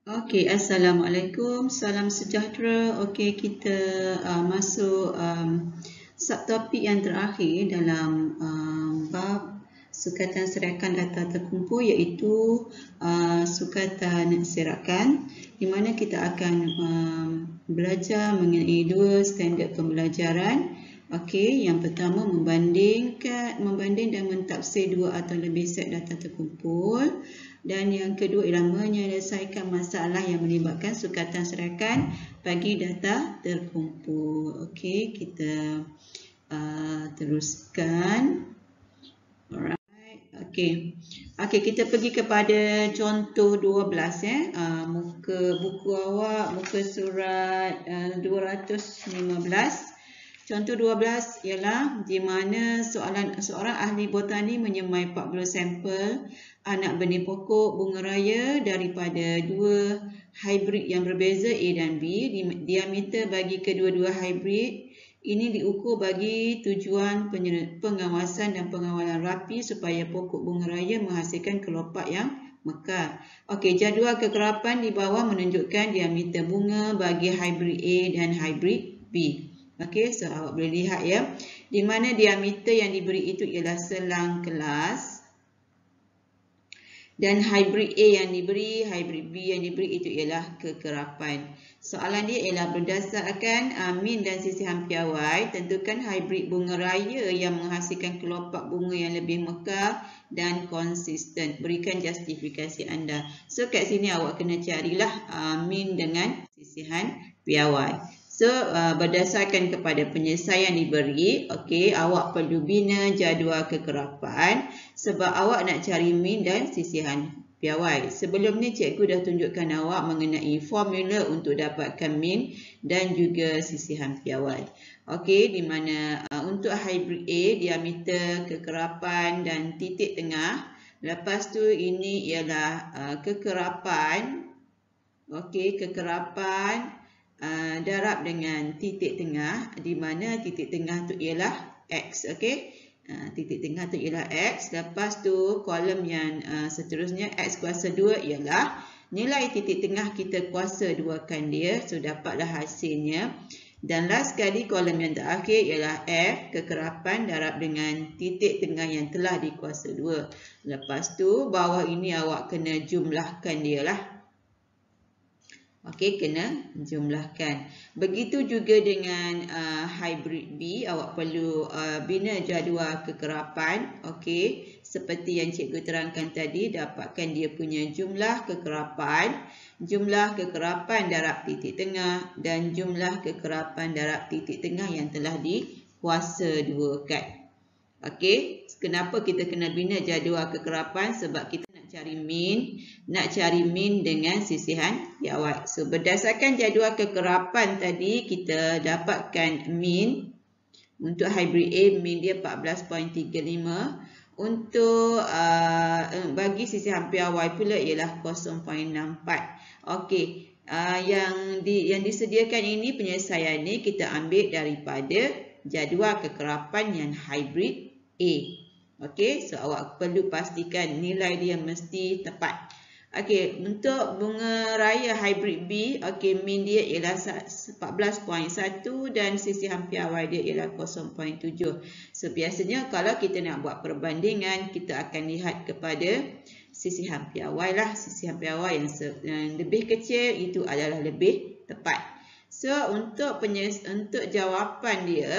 Okey, Assalamualaikum, salam sejahtera. Okey, kita masuk subtopik yang terakhir dalam bab sukatan serakan data terkumpul, iaitu sukatan serakan, di mana kita akan belajar mengenai dua standard pembelajaran. Okey, yang pertama membanding dan mentafsir dua atau lebih set data terkumpul. Dan yang kedua ialah menyelesaikan masalah yang melibatkan sukatan serakan bagi data terkumpul. Okey, kita teruskan. Alright. Okey. Okey, kita pergi kepada contoh 12 muka buku awak, muka surat 215. Contoh 12 ialah di mana seorang ahli botani menyemai 40 sampel anak benih pokok bunga raya daripada dua hybrid yang berbeza A dan B. Diameter bagi kedua-dua hybrid ini diukur bagi tujuan pengawasan dan pengawalan rapi supaya pokok bunga raya menghasilkan kelopak yang mekar. Okey, jadual kekerapan di bawah menunjukkan diameter bunga bagi hybrid A dan hybrid B. Okey, so awak boleh lihat ya, di mana diameter yang diberi itu ialah selang kelas dan hybrid A yang diberi, hybrid B yang diberi itu ialah kekerapan. Soalan dia ialah berdasarkan min dan sisihan piawai, tentukan hybrid bunga raya yang menghasilkan kelopak bunga yang lebih mekar dan konsisten. Berikan justifikasi anda. So kat sini awak kena carilah min dengan sisihan piawai. So, berdasarkan kepada penyelesaian diberi, okey, awak perlu bina jadual kekerapan sebab awak nak cari min dan sisihan piawai. Sebelum ni cikgu dah tunjukkan awak mengenai formula untuk dapatkan min dan juga sisihan piawai. Okey, di mana untuk hybrid A, diameter, kekerapan dan titik tengah. Lepas tu ini ialah kekerapan. Okey, kekerapan darab dengan titik tengah, di mana titik tengah tu ialah X. Okey, titik tengah tu ialah X. Lepas tu kolom yang seterusnya X kuasa 2 ialah nilai titik tengah kita kuasa 2kan dia, so dapatlah hasilnya. Dan last sekali kolom yang terakhir ialah F, kekerapan darab dengan titik tengah yang telah dikuasa 2. Lepas tu bawah ini awak kena jumlahkan dia lah. Okey, kena jumlahkan. Begitu juga dengan hybrid B, awak perlu bina jadual kekerapan. Okey, seperti yang cikgu terangkan tadi, dapatkan dia punya jumlah kekerapan darab titik tengah dan jumlah kekerapan darab titik tengah yang telah dikuasa 2 kan. Okey, kenapa kita kena bina jadual kekerapan? Sebab kita nak cari min dengan sisihan piawai. So berdasarkan jadual kekerapan tadi, kita dapatkan min untuk hybrid A, min dia 14.35. Untuk bagi sisihan piawai pula ialah 0.64. Okey, yang disediakan ini, penyelesaian ni kita ambil daripada jadual kekerapan yang hybrid A. Okey, so awak perlu pastikan nilai dia mesti tepat. Okey, untuk bunga raya hybrid B, okey, min dia ialah 14.1 dan sisihan piawai dia ialah 0.7. So biasanya kalau kita nak buat perbandingan, kita akan lihat kepada sisihan piawai lah. Sisihan piawai yang lebih kecil itu adalah lebih tepat. So untuk jawapan dia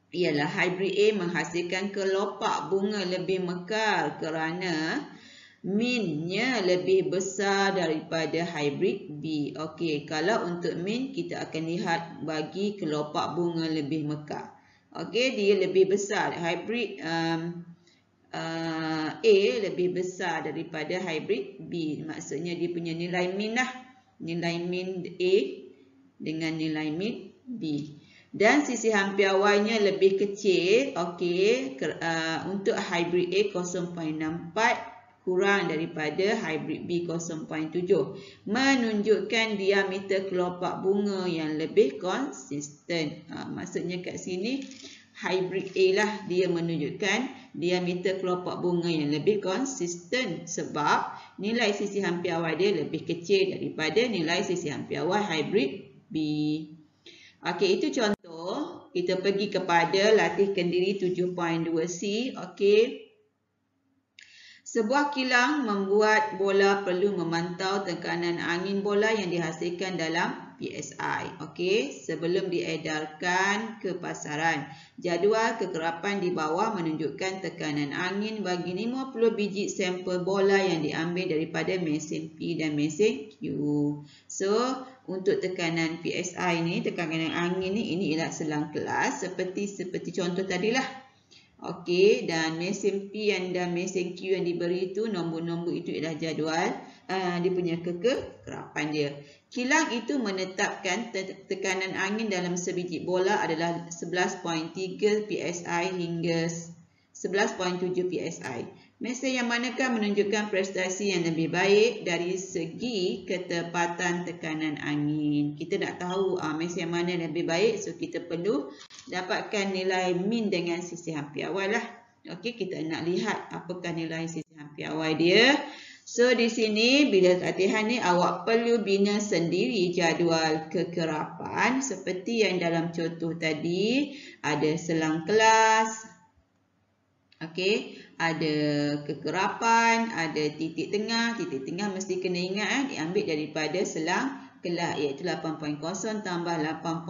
ialah hybrid A menghasilkan kelopak bunga lebih mekar kerana minnya lebih besar daripada hybrid B. Okey, kalau untuk min kita akan lihat bagi kelopak bunga lebih mekar. Okey, dia lebih besar. Hybrid A lebih besar daripada hybrid B. Maksudnya dia punya nilai min lah. Nilai min A dengan nilai min B. Dan sisihan piawainya lebih kecil. Okey, untuk hybrid A 0.64 kurang daripada hybrid B 0.7, menunjukkan diameter kelopak bunga yang lebih konsisten. Maksudnya kat sini hybrid A lah, dia menunjukkan diameter kelopak bunga yang lebih konsisten sebab nilai sisihan piawai dia lebih kecil daripada nilai sisihan piawai hybrid B. Okey, itu contoh. Kita pergi kepada latih kendiri 7.2C. Okey. Sebuah kilang membuat bola perlu memantau tekanan angin bola yang dihasilkan dalam PSI. Okey, sebelum diedarkan ke pasaran. Jadual kekerapan di bawah menunjukkan tekanan angin bagi 50 biji sampel bola yang diambil daripada mesin P dan mesin Q. So, untuk tekanan PSI ni, tekanan angin ni, ini ialah selang kelas seperti contoh tadilah. Okey, dan mesin P dan mesin Q yang diberi itu, nombor-nombor itu ialah jadual dia punya kekerapan dia. Kilang itu menetapkan tekanan angin dalam sebiji bola adalah 11.3 PSI hingga 11.7 PSI. Mesin yang manakah menunjukkan prestasi yang lebih baik dari segi ketepatan tekanan angin? Kita nak tahu mesin yang mana yang lebih baik, so kita perlu dapatkan nilai min dengan sisihan piawai lah. Okey, kita nak lihat apakah nilai sisihan piawai dia. So di sini bila latihan ni awak perlu bina sendiri jadual kekerapan seperti yang dalam contoh tadi, ada selang kelas. Okey, ada kekerapan, ada titik tengah. Titik tengah mesti kena ingat diambil daripada selang kelas, iaitu 8.0 tambah 8.9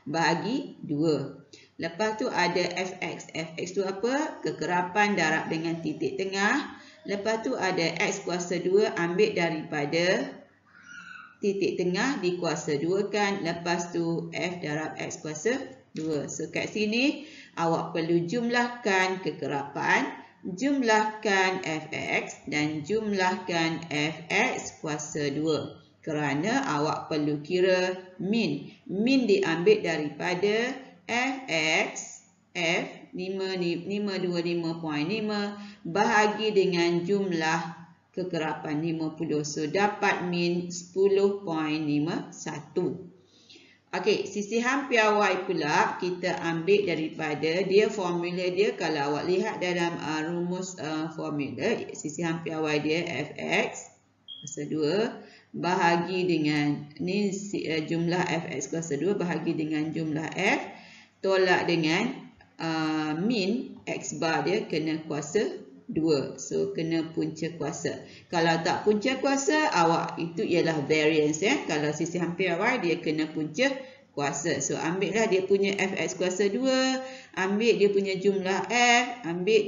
bahagi 2. Lepas tu ada Fx. Fx tu apa? Kekerapan darab dengan titik tengah. Lepas tu ada X kuasa 2 ambil daripada titik tengah dikuasa 2 kan. Lepas tu F darab X kuasa 2. So kat sini awak perlu jumlahkan kekerapan, jumlahkan Fx dan jumlahkan Fx kuasa 2. Kerana awak perlu kira min. Min diambil daripada Fx, F 525.5 bahagi dengan jumlah kekerapan 50. So dapat min 10.51. Okey, sisihan piawai pula kita ambil daripada dia formula dia. Kalau awak lihat dalam rumus formula, sisihan piawai dia Fx kuasa 2 bahagi dengan ni jumlah Fx kuasa 2 bahagi dengan jumlah F tolak dengan min X bar dia kena kuasa 2. So kena punca kuasa. Kalau tak punca kuasa, awak itu ialah variance ya. Kalau sisihan piawai dia kena punca kuasa. So ambillah dia punya Fx kuasa 2, ambil dia punya jumlah F, ambil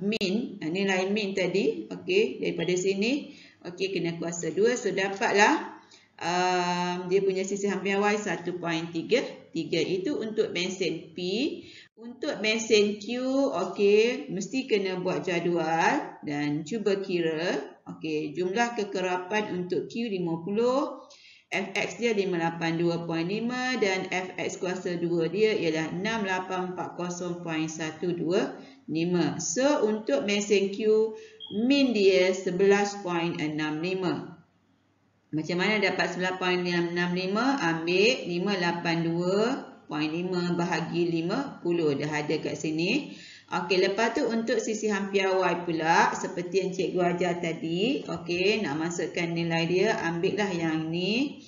min, nilai min tadi. Okey, daripada sini okey kena kuasa 2. So dapatlah dia punya sisihan piawai 1.3. Itu untuk mesin P. Untuk mesin Q, okey, mesti kena buat jadual dan cuba kira. Okey, jumlah kekerapan untuk Q 50, Fx dia 582.5 dan Fx kuasa 2 dia ialah 6840.125. So untuk mesin Q, min dia 11.65. Macam mana dapat 11.65? Ambil 582.5 bahagi 50. Dah ada kat sini. Okey, lepas tu untuk sisihan piawai pula, seperti yang cikgu ajar tadi. Okey, nak masukkan nilai dia, ambillah yang ni.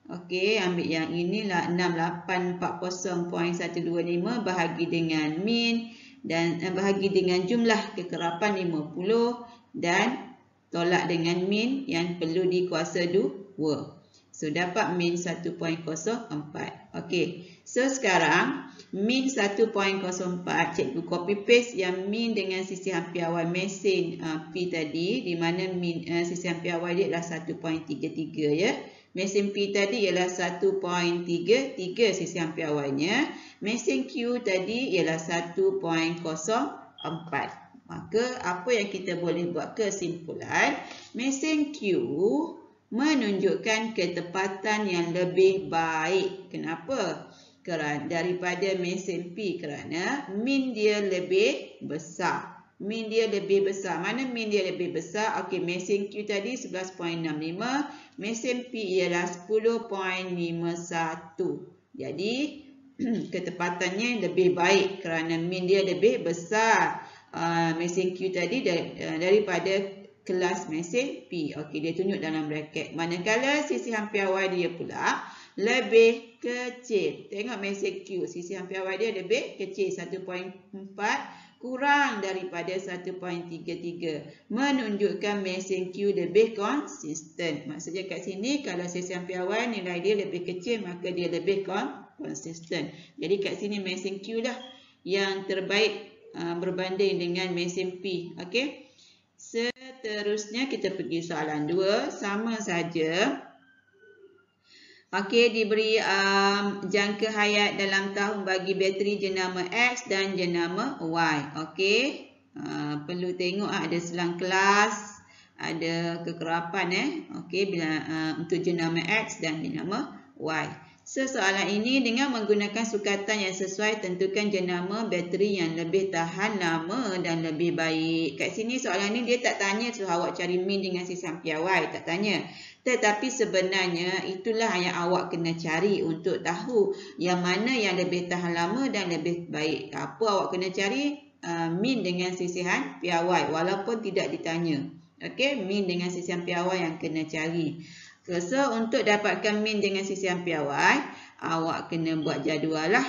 Okey, ambil yang inilah 6840.125 bahagi dengan min dan bahagi dengan jumlah kekerapan 50 dan tolak dengan min yang perlu dikuasa 2. So dapat min 1.04. Okey. So sekarang min 1.04 cikgu copy paste yang min dengan sisihan piawai mesin P tadi, di mana min sisihan piawai dia adalah 1.33 ya. Mesin P tadi ialah 1.33 sisihan piawainya. Mesin Q tadi ialah 1.04. Maka apa yang kita boleh buat kesimpulan, mesin Q menunjukkan ketepatan yang lebih baik. Kenapa? Kerana daripada mesin P, kerana min dia lebih besar. Min dia lebih besar. Mana min dia lebih besar? Okey, mesin Q tadi 11.65, mesin P ialah 10.51. Jadi ketepatannya lebih baik kerana min dia lebih besar mesin Q tadi daripada kelas mesin P. Okey, dia tunjuk dalam braket. Manakala sisihan piawai dia pula lebih kecil. Tengok mesin Q, sisihan piawai dia lebih kecil, 1.4 kurang daripada 1.33, menunjukkan mesin Q lebih konsisten. Maksudnya kat sini kalau sisihan piawai nilai dia lebih kecil, maka dia lebih konsisten. Jadi kat sini mesin Q lah yang terbaik berbanding dengan mesin P. Okey. Seterusnya kita pergi soalan 2, sama saja. Okey, diberi jangka hayat dalam tahun bagi bateri jenama X dan jenama Y. Okey, perlu tengok ada selang kelas, ada kekerapan Okey, bila untuk jenama X dan jenama Y. Soalan ini dengan menggunakan sukatan yang sesuai, tentukan jenama bateri yang lebih tahan lama dan lebih baik. Kat sini soalan ni dia tak tanya suruh awak cari min dengan sisihan piawai, tak tanya. Tetapi sebenarnya itulah yang awak kena cari untuk tahu yang mana yang lebih tahan lama dan lebih baik. Apa awak kena cari? Min dengan sisihan piawai walaupun tidak ditanya. Okey, min dengan sisihan piawai yang kena cari. So, untuk dapatkan min dengan sisihan piawai, awak kena buat jadual lah.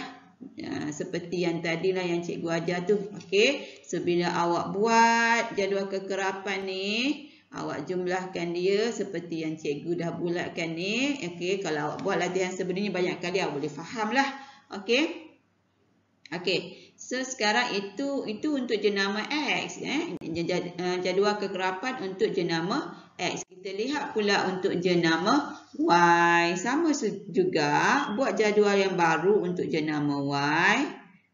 Seperti yang tadilah yang cikgu ajar tu. Okey, so bila awak buat jadual kekerapan ni, awak jumlahkan dia seperti yang cikgu dah bulatkan ni. Okey, kalau awak buat latihan sebenarnya banyak kali awak boleh faham lah. Okey. Okey. So sekarang itu untuk jenama X, jadual kekerapan untuk jenama X. Kita lihat pula untuk jenama Y. Sama juga buat jadual yang baru untuk jenama Y.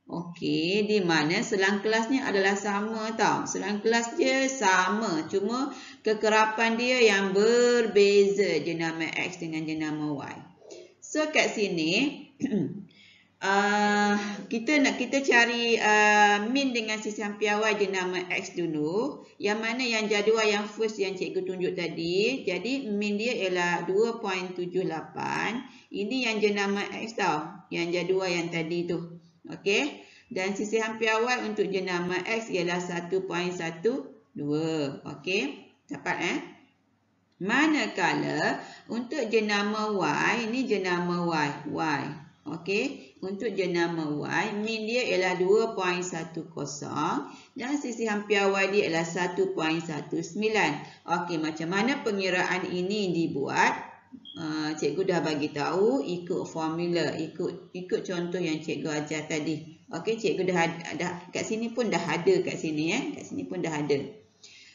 Okey, di mana selang kelasnya adalah sama tau. Selang kelas dia sama, cuma kekerapan dia yang berbeza, jenama X dengan jenama Y. So kat sini kita cari min dengan sisihan piawai jenama X dulu. Yang mana yang jadual yang first yang cikgu tunjuk tadi. Jadi min dia ialah 2.78. Ini yang jenama X tau, yang jadual yang tadi tu. Okey. Dan sisihan piawai untuk jenama X ialah 1.12. Okey. Dapat Manakala untuk jenama Y, ini jenama Y. Okey. Untuk jenama Y, min dia ialah 2.10 dan sisihan piawai dia ialah 1.19. Okey, macam mana pengiraan ini dibuat? Cikgu dah bagi tahu ikut formula, ikut contoh yang cikgu ajar tadi. Okey, cikgu dah kat sini pun dah ada kat sini kat sini pun dah ada.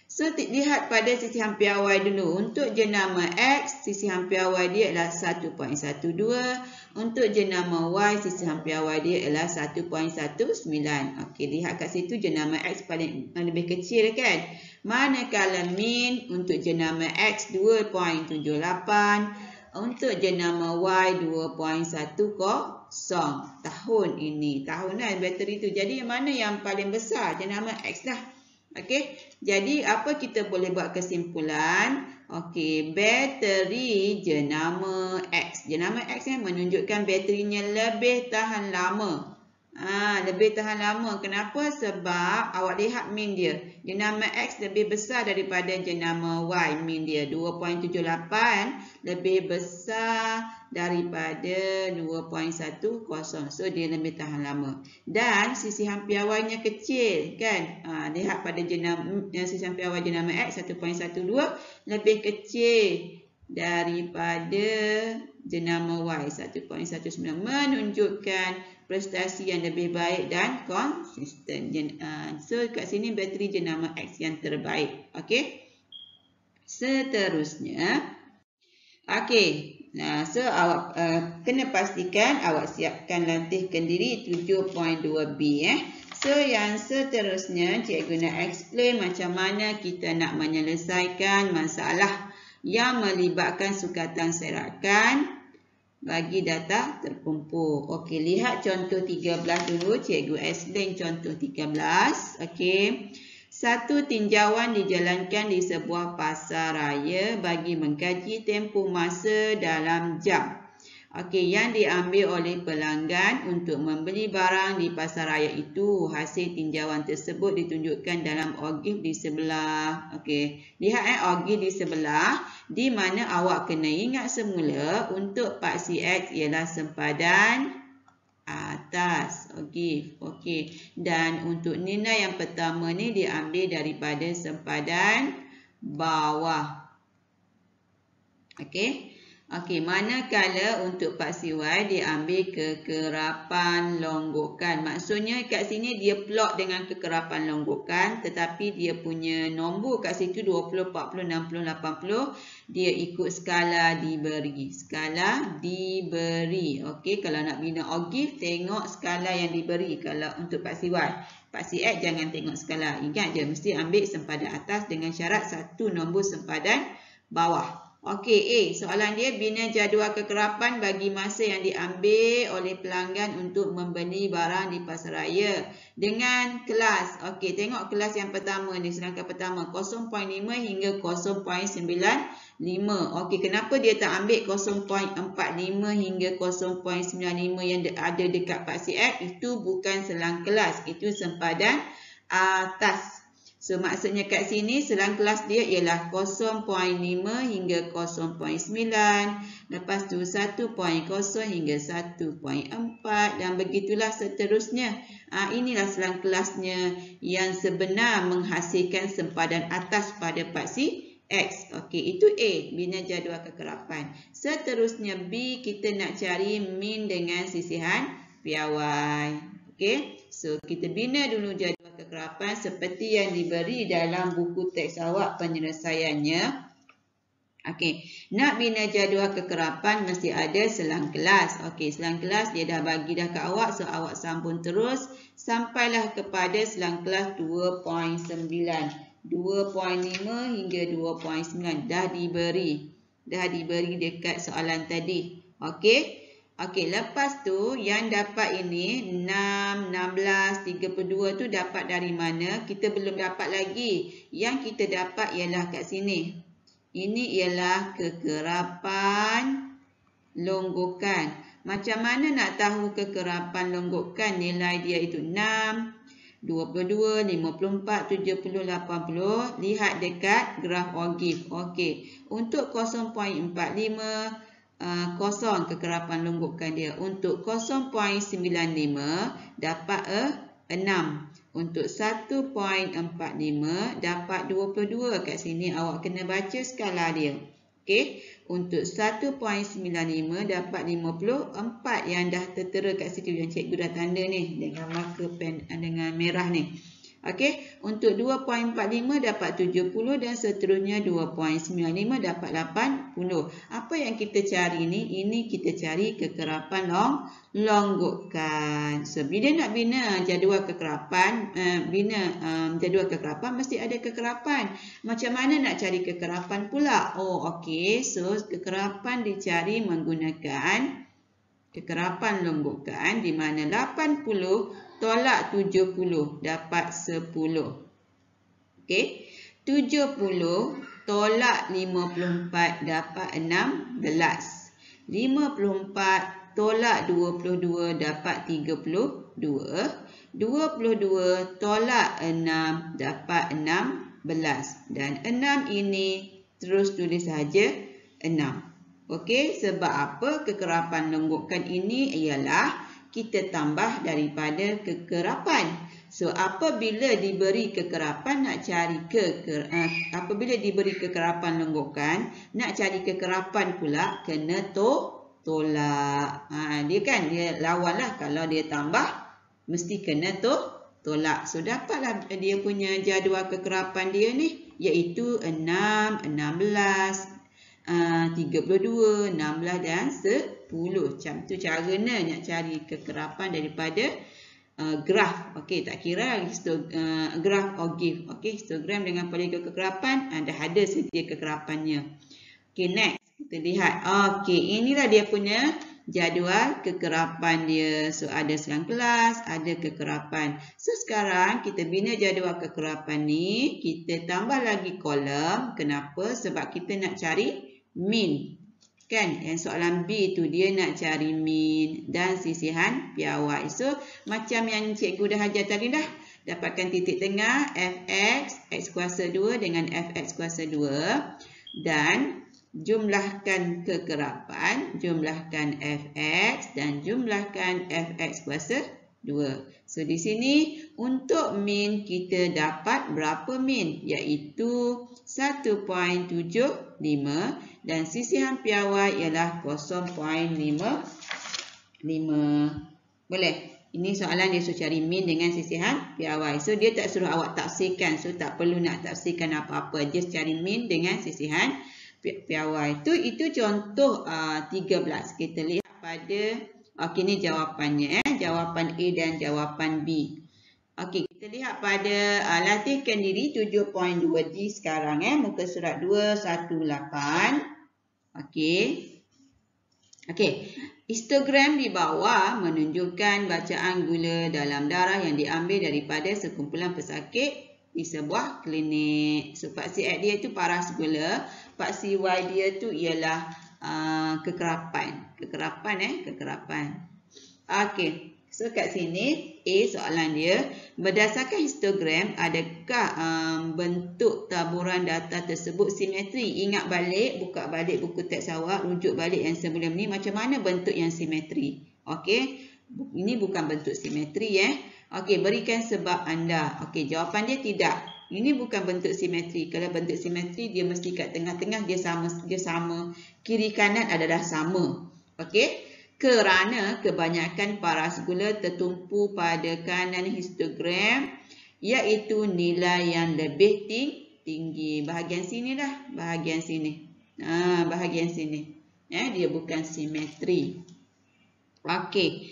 So lihat pada sisihan piawai dulu. Untuk jenama X, sisihan piawai dia ialah 1.12. Untuk jenama Y, sisihan piawai dia ialah 1.19. Okey, lihat kat situ jenama X paling lebih kecil kan? Manakala min untuk jenama X 2.78, untuk jenama Y 2.10 tahun ini. Tahunan bateri tu. Jadi yang mana yang paling besar? Jenama X lah. Okey, jadi apa kita boleh buat kesimpulan? Okey, bateri jenama X. Jenama X menunjukkan baterinya lebih tahan lama. Lebih tahan lama. Kenapa? Sebab awak lihat min dia. Jenama X lebih besar daripada jenama Y. Min dia 2.78 lebih besar daripada 2.10. So dia lebih tahan lama. Dan sisihan piawainya kecil kan? Lihat pada jenama sisihan piawai jenama X 1.12 lebih kecil daripada jenama Y 1.19, menunjukkan prestasi yang lebih baik dan konsisten. So kat sini bateri jenama X yang terbaik. Okey. Seterusnya, okey. So awak kena pastikan awak siapkan latihkan diri 7.2B So yang seterusnya cikgu nak explain macam mana kita nak menyelesaikan masalah yang melibatkan sukatan serakan bagi data terkumpul. Okey, lihat contoh 13 dulu. Cikgu explain contoh 13. Okey. Satu tinjauan dijalankan di sebuah pasar raya bagi mengkaji tempoh masa dalam jam. Okey, yang diambil oleh pelanggan untuk membeli barang di pasaraya itu. Hasil tinjauan tersebut ditunjukkan dalam ogif di sebelah. Okey, lihat ogif di sebelah, di mana awak kena ingat semula untuk paksi X ialah sempadan atas. Okey. Dan untuk nilai yang pertama ni diambil daripada sempadan bawah. Okey, manakala untuk paksi Y diambil kekerapan longgokan. Maksudnya kat sini dia plot dengan kekerapan longgokan, tetapi dia punya nombor kat situ 20, 40, 60, 80. Dia ikut skala diberi. Okey, kalau nak bina ogif, tengok skala yang diberi. Kalau untuk paksi Y. Paksi X jangan tengok skala. Ingat je, mesti ambil sempadan atas dengan syarat satu nombor sempadan bawah. Okey, soalan dia, bina jadual kekerapan bagi masa yang diambil oleh pelanggan untuk membeli barang di pasaraya dengan kelas. Okey, tengok kelas yang pertama ni, selangkah pertama 0.5 hingga 0.95. Okey, kenapa dia tak ambil 0.45 hingga 0.95 yang ada dekat paksi X? Itu bukan selang kelas, itu sempadan atas. So, maksudnya kat sini selang kelas dia ialah 0.5 hingga 0.9. Lepas tu 1.0 hingga 1.4. Dan begitulah seterusnya. Inilah selang kelasnya yang sebenar menghasilkan sempadan atas pada paksi X. Okey, itu A, bina jadual kekerapan. Seterusnya B, kita nak cari min dengan sisihan piawai. Okey, so kita bina dulu jadual kekerapan seperti yang diberi dalam buku teks awak penyelesaiannya. Okey, nak bina jadual kekerapan mesti ada selang kelas. Okey, selang kelas dia dah bagi dah kat awak, so awak sambung terus sampailah kepada selang kelas 2.9. 2.5 hingga 2.9 dah diberi dekat soalan tadi. Okey, lepas tu yang dapat ini 6, 16, 32 tu dapat dari mana? Kita belum dapat lagi. Yang kita dapat ialah kat sini. Ini ialah kekerapan longgokan. Macam mana nak tahu kekerapan longgokan? Nilai dia itu 6, 22, 54, 70, 80. Lihat dekat graf ogif. Okey, untuk 0.45 kosong kekerapan longgokan dia. Untuk 0.95 dapat 6. Untuk 1.45 dapat 22. Kat sini awak kena baca skala dia. Okey, untuk 1.95 dapat 54 yang dah tertera kat situ, yang cikgu dah tanda ni dengan marker pen dengan merah ni. Okey, untuk 2.45 dapat 70 dan seterusnya 2.95 dapat 80. Apa yang kita cari ni? Ini kita cari kekerapan longgokan. So, bila nak bina jadual kekerapan, jadual kekerapan mesti ada kekerapan. Macam mana nak cari kekerapan pula? Okey, so kekerapan dicari menggunakan kekerapan longgokan di mana 80 tolak 70 dapat 10. Okey, 70 tolak 54 dapat 16. 54 tolak 22 dapat 32. 22 tolak 6 dapat 16. Dan 6 ini terus tulis saja 6. Okey, sebab apa? Kekerapan longgokan ini ialah kita tambah daripada kekerapan. So, apabila diberi kekerapan, nak cari apabila diberi kekerapan longgokan, nak cari kekerapan pula, kena tolak. Dia kan, dia lawan lah. Kalau dia tambah, mesti kena tolak. So, dapatlah dia punya jadual kekerapan dia ni, iaitu 6, 16, 32, 16 dan 10. Macam tu caranya nak cari kekerapan daripada graf. Okey, tak kira graf ogif. Okey, histogram dengan poligon kekerapan dah ada sedia kekerapannya. Okey, next kita lihat. Okey, inilah dia punya jadual kekerapan dia. So, ada selang kelas, ada kekerapan. So, sekarang kita bina jadual kekerapan ni, kita tambah lagi kolom. Kenapa? Sebab kita nak cari min. Kan? Yang soalan B tu dia nak cari min dan sisihan piawai. So, macam yang cikgu dah ajar tadi dah. Dapatkan titik tengah fx, x kuasa 2 dengan fx kuasa 2. Dan jumlahkan kekerapan, jumlahkan fx dan jumlahkan fx kuasa 2. So, di sini untuk min kita dapat berapa min? Iaitu 1.75 dan sisihan piawai ialah 0.55. Boleh? Ini soalan dia suruh cari min dengan sisihan piawai. So, dia tak suruh awak tafsirkan. So, tak perlu nak tafsirkan apa-apa. Just cari min dengan sisihan piawai. Itu contoh 13. Kita lihat pada, okey, ni jawapannya. Jawapan A dan jawapan B. Okey, kita lihat pada latihkan diri 7.2D sekarang. Muka surat 218. Okey. Histogram di bawah menunjukkan bacaan gula dalam darah yang diambil daripada sekumpulan pesakit di sebuah klinik. So, paksi X dia tu paras gula. Paksi Y dia tu ialah kekerapan. Kekerapan. Okey. So, kat sini A soalan dia, berdasarkan histogram, adakah bentuk taburan data tersebut simetri? Ingat balik, buka balik buku teks awak, rujuk balik yang sebelum ni, macam mana bentuk yang simetri? Okey, ini bukan bentuk simetri Okey, berikan sebab anda. Okey, jawapan dia tidak. Ini bukan bentuk simetri. Kalau bentuk simetri, dia mesti kat tengah-tengah, dia sama. Kiri kanan adalah sama. Okey? Kerana kebanyakan paras gula tertumpu pada kanan histogram, iaitu nilai yang lebih tinggi. Bahagian sini lah. Bahagian sini. Bahagian sini. Dia bukan simetri. Okey.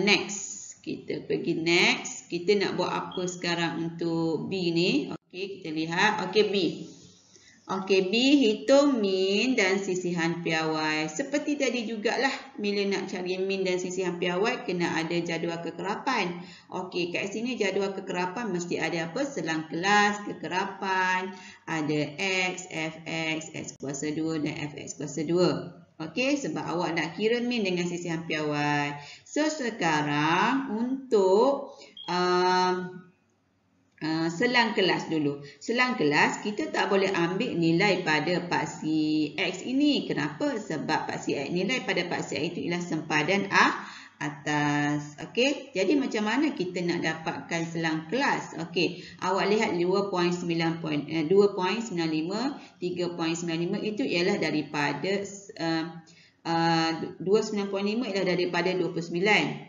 Next. Kita pergi next. Kita nak buat apa sekarang untuk B ni? Okey, kita lihat. Okey, B. Okey, B, hitung min dan sisihan piawai. Seperti tadi jugalah, bila nak cari min dan sisihan piawai, kena ada jadual kekerapan. Okey, kat sini jadual kekerapan mesti ada apa? Selang kelas, kekerapan, ada X, Fx, X kuasa 2 dan Fx kuasa 2. Okey, sebab awak nak kira min dengan sisihan piawai. So, sekarang untuk selang kelas dulu. Selang kelas, kita tak boleh ambil nilai pada paksi X ini. Kenapa? Sebab paksi X, nilai pada paksi X itu ialah sempadan atas. Okey, jadi macam mana kita nak dapatkan selang kelas? Okey, awak lihat 2.95, 3.95 itu ialah daripada 29.5 ialah daripada 29.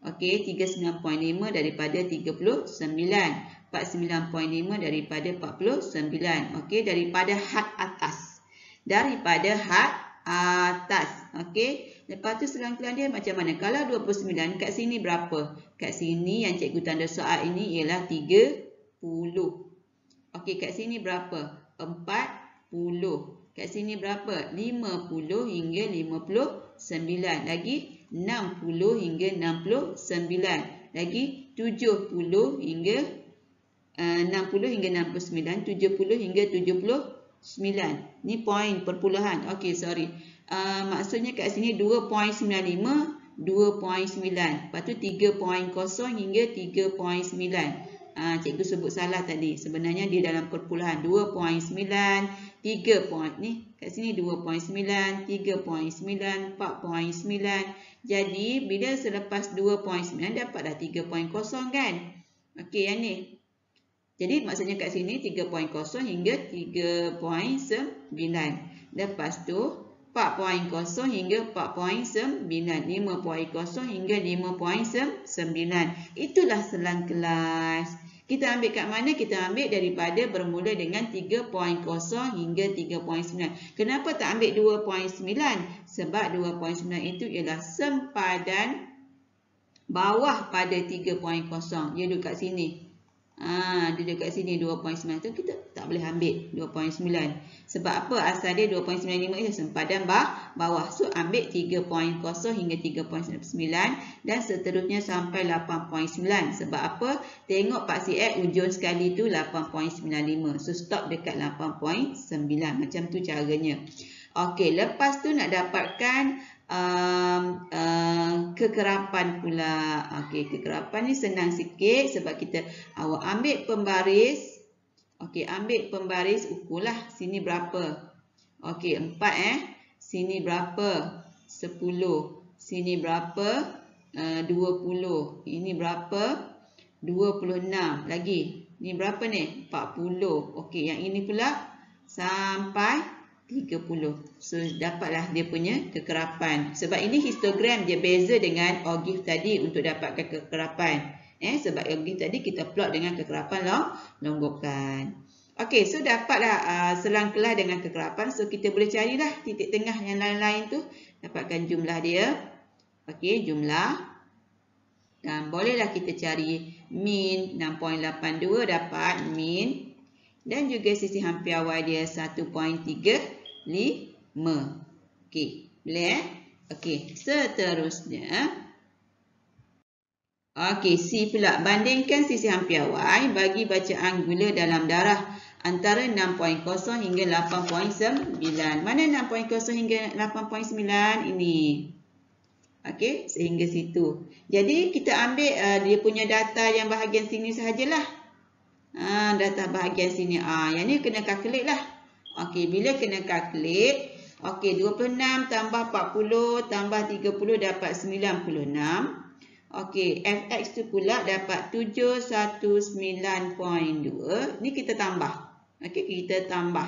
Okey, 39.5 daripada 39. 49.5 daripada 49. Okey, daripada had atas. Daripada had atas. Okey, lepas tu selang-kelang dia macam mana? Kalau 29, kat sini berapa? Kat sini yang cikgu tanda soal ini ialah 30. Okey, kat sini berapa? 40. Kat sini berapa? 50 hingga 59. Lagi 60 hingga 69. Lagi 70 hingga 60 hingga 69, 70 hingga 79. Ni poin perpuluhan. Okey, sorry. Maksudnya kat sini 2.95, 2.9. Lepas tu 3.0 hingga 3.9. Cikgu sebut salah tadi. Sebenarnya dia dalam perpuluhan 2.9, 3. Ni kat sini 2.9, 3.9, 4.9. Jadi bila selepas 2.9 dapat dah 3.0 kan? Okey, yang ni. Jadi maksudnya kat sini 3.0 hingga 3.9. Lepas tu 4.0 hingga 4.9. 5.0 hingga 5.9. Itulah selang kelas. Kita ambil kat mana? Kita ambil daripada bermula dengan 3.0 hingga 3.9. Kenapa tak ambil 2.9? Sebab 2.9 itu ialah sempadan bawah pada 3.0. Dia duduk kat sini. Dia dekat sini 2.9 tu kita tak boleh ambil 2.9. Sebab apa? Asal dia 2.95 itu sempadan bawah. So ambil 3.0 hingga 3.9 dan seterusnya sampai 8.9. Sebab apa? Tengok paksi X ujung sekali tu 8.95. So stop dekat 8.9. Macam tu caranya. Okey, lepas tu nak dapatkan kekerapan pula. Okey, kekerapan ni senang sikit sebab awak ambil pembaris. Okey, ambil pembaris, ukurlah sini berapa. Okey, 4 Sini berapa? 10. Sini berapa? 20. Ini berapa? 26. Lagi. Ni berapa ni? 40. Okey, yang ini pula sampai 30. So, dapatlah dia punya kekerapan. Sebab ini histogram, dia beza dengan OGIF tadi untuk dapatkan kekerapan. Sebab OGIF tadi kita plot dengan kekerapan longgokan. Okey, so dapatlah selang kelas dengan kekerapan. So, kita boleh carilah titik tengah yang lain-lain tu. Dapatkan jumlah dia. Okey, jumlah. Dan bolehlah kita cari min 6.82 dapat min. Dan juga sisi hampir awal dia 1.35. Okey, boleh Okey, seterusnya. Okey, C pula. Bandingkan sisi hampir awal bagi bacaan gula dalam darah antara 6.0 hingga 8.9. Mana 6.0 hingga 8.9? Ini. Okey, sehingga situ. Jadi, kita ambil dia punya data yang bahagian sini sahajalah. Data bahagian sini. Yang ni kena calculate lah. Okey, bila kena calculate. Okey, 26 tambah 40 tambah 30 dapat 96. Okey, fx tu pula dapat 719.2. Ni kita tambah. Okey, kita tambah.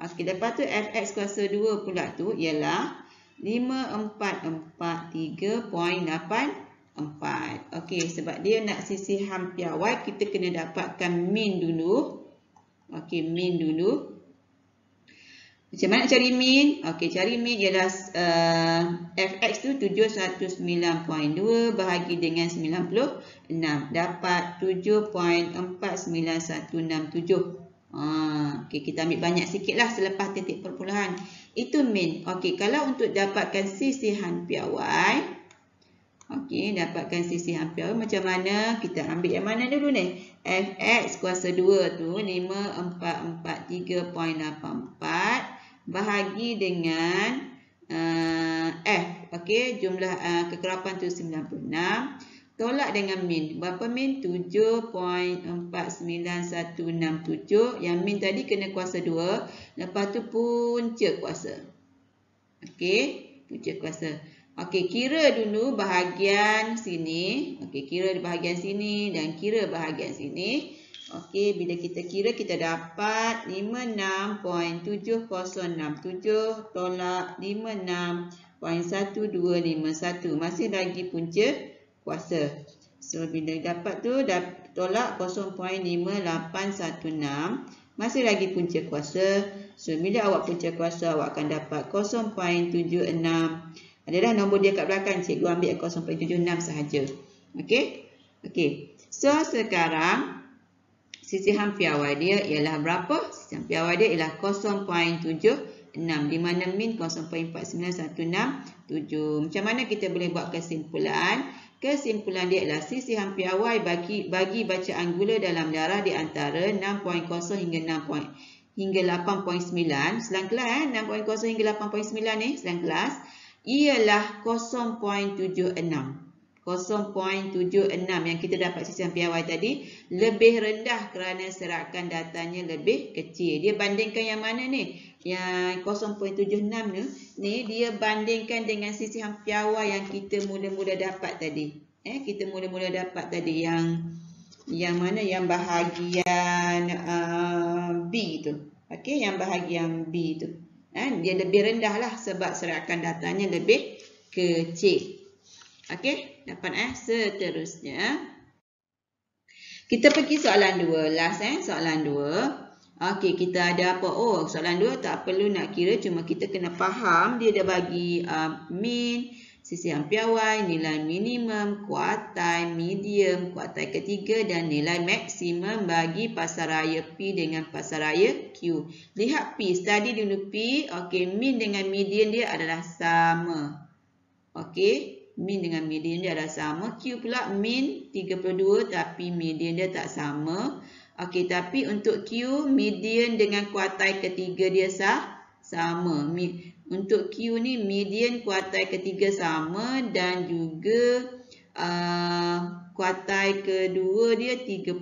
Okey, lepas tu fx kuasa 2 pula tu ialah 5443.84. Okey, sebab dia nak sisi hampir awal, kita kena dapatkan min dulu. Okey, min dulu. Macam mana nak cari min? Okey, cari min ialah fx tu 719.2 bahagi dengan 96. Dapat 7.49167. Okey, kita ambil banyak sikit lah selepas titik perpuluhan. Itu min. Okey, kalau untuk dapatkan sisi hampir awal. Okey, dapatkan sisi hampir awal macam mana? Kita ambil yang mana dulu ni? Fx kuasa 2 tu 5443.84 bahagi dengan F. Okey, jumlah kekerapan tu 96. Tolak dengan min. Berapa min? 7.49167. Yang min tadi kena kuasa 2. Lepas tu punca kuasa. Okey, punca kuasa. Okey, kira dulu bahagian sini. Okey, kira bahagian sini dan kira bahagian sini. Okey, bila kita kira kita dapat 56.7067 tolak 56.1251. Masih lagi punca kuasa. So, bila dapat tu tolak 0.5816. Masih lagi punca kuasa. So, bila awak punca kuasa, awak akan dapat 0.76. Adalah nombor dia kat belakang. Cikgu ambil 0.76 sahaja. Okey? Okey. So, sekarang sisi hampir awal dia ialah berapa? Sisi hampir awal dia ialah 0.76. Di mana min 0.49167. Macam mana kita boleh buat kesimpulan? Kesimpulan dia ialah sisi hampir awal bagi bacaan gula dalam darah di antara 6.0 hingga 8.9. Selang kelas 6.0 hingga 8.9 ni selang kelas. Ialah 0.76. 0.76 yang kita dapat sisi hampir awal tadi lebih rendah kerana serakan datanya lebih kecil. Dia bandingkan yang mana ni? Yang 0.76 ni dia bandingkan dengan sisi hampir awal yang kita mula-mula dapat tadi. Kita mula-mula dapat tadi yang mana? Yang bahagian B tu. Okey, yang bahagian B tu. Dia lebih rendah lah sebab serakan datanya lebih kecil. Okey, dapat seterusnya. Kita pergi soalan 2. Last soalan 2. Okey, kita ada apa? Oh, soalan 2 tak perlu nak kira, cuma kita kena faham dia dah bagi min, sisi hampir awal, nilai minimum, kuartai, medium, kuartai ketiga dan nilai maksimum bagi pasaraya P dengan pasaraya Q. Lihat P, study dulu P. Okey, min dengan median dia adalah sama. Okey, min dengan median dia adalah sama. Q pula min 32 tapi median dia tak sama. Okey, tapi untuk Q, median dengan kuartai ketiga dia sama. Untuk Q ni median kuartil ketiga sama dan juga kuartil kedua dia 32.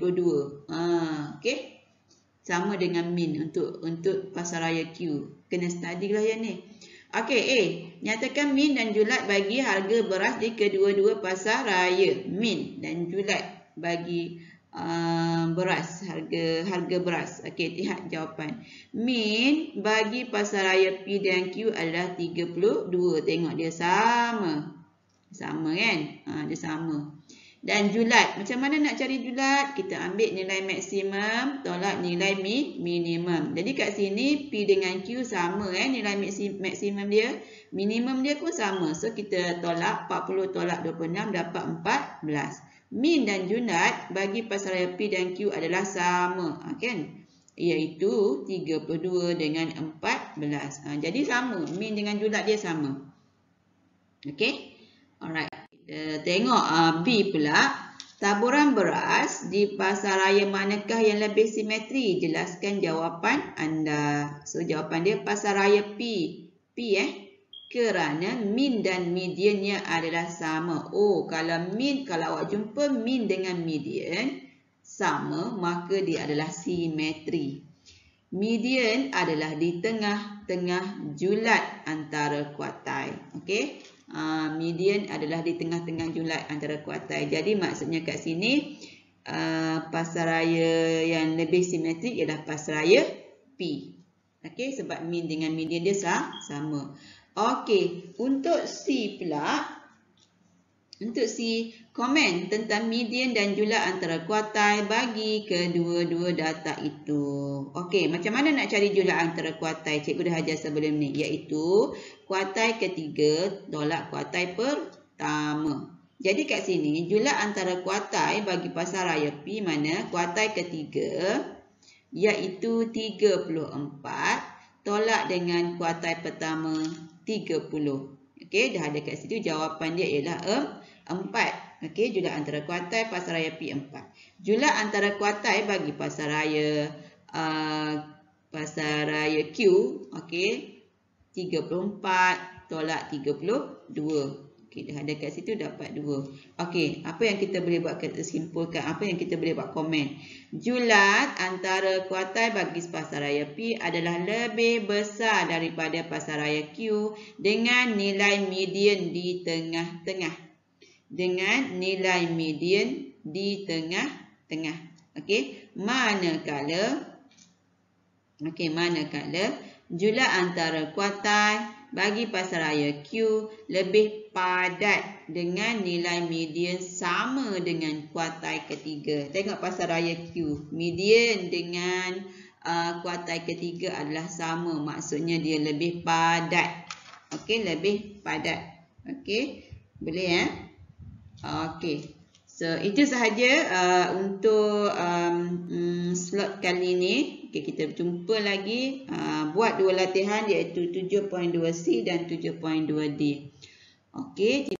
Okey. Sama dengan min untuk pasaraya Q. Kena study lah yang ni. Okey, A. Nyatakan min dan julat bagi harga beras di kedua-dua pasaraya. Min dan julat bagi beras, harga beras. Okey, lihat jawapan. Min bagi pasaraya P dan Q adalah 32. Tengok dia sama. Sama kan? Dia sama. Dan julat. Macam mana nak cari julat? Kita ambil nilai maksimum tolak nilai minimum. Jadi kat sini P dengan Q sama nilai maksimum dia. Minimum dia pun sama. So kita tolak 40 tolak 26 dapat 14. Min dan julat bagi pasaraya P dan Q adalah sama. Kan? Iaitu 32 dengan 14. Jadi sama. Min dengan julat dia sama. Okey? Alright. Tengok B pula. Taburan beras di pasaraya manakah yang lebih simetri? Jelaskan jawapan anda. So jawapan dia pasaraya P. Kerana min dan mediannya adalah sama. Kalau awak jumpa min dengan median sama, maka dia adalah simetri. Median adalah di tengah-tengah julat antara kuartil. Okey? Median adalah di tengah-tengah julat antara kuartil. Jadi maksudnya kat sini pasaraya yang lebih simetrik ialah pasaraya P. Okey, sebab min dengan median dia sama. Okey, untuk C pula. Untuk C, komen tentang median dan julat antara kuartil bagi kedua-dua data itu. Okey, macam mana nak cari julat antara kuartil? Cikgu dah ajar sebelum ni, iaitu kuartil ketiga tolak kuartil pertama. Jadi kat sini julat antara kuartil bagi pasaraya P mana? Kuartil ketiga iaitu 34 tolak dengan kuartil pertama 30. Okey, dah ada kat situ jawapan dia ialah 4. Okey, julat antara kuartil pasaraya P 4. Julat antara kuartil bagi pasaraya Q, okey, 34 tolak 32. Okey, dah ada kat situ dapat 2. Okey, apa yang kita boleh buat, kita simpulkan, apa yang kita boleh buat komen. Julat antara kuartil bagi pasaraya P adalah lebih besar daripada pasaraya Q dengan nilai median di tengah-tengah. Dengan nilai median di tengah-tengah. Okey, manakala julat antara kuartil bagi pasaraya Q lebih padat dengan nilai median sama dengan kuartil ketiga. Tengok pasaraya Q, median dengan kuartil ketiga adalah sama. Maksudnya dia lebih padat. Okey, lebih padat. Okey, boleh Okey. So itu sahaja untuk slot kali ini. Okay, kita jumpa lagi buat dua latihan iaitu 7.2C dan 7.2D. Okey.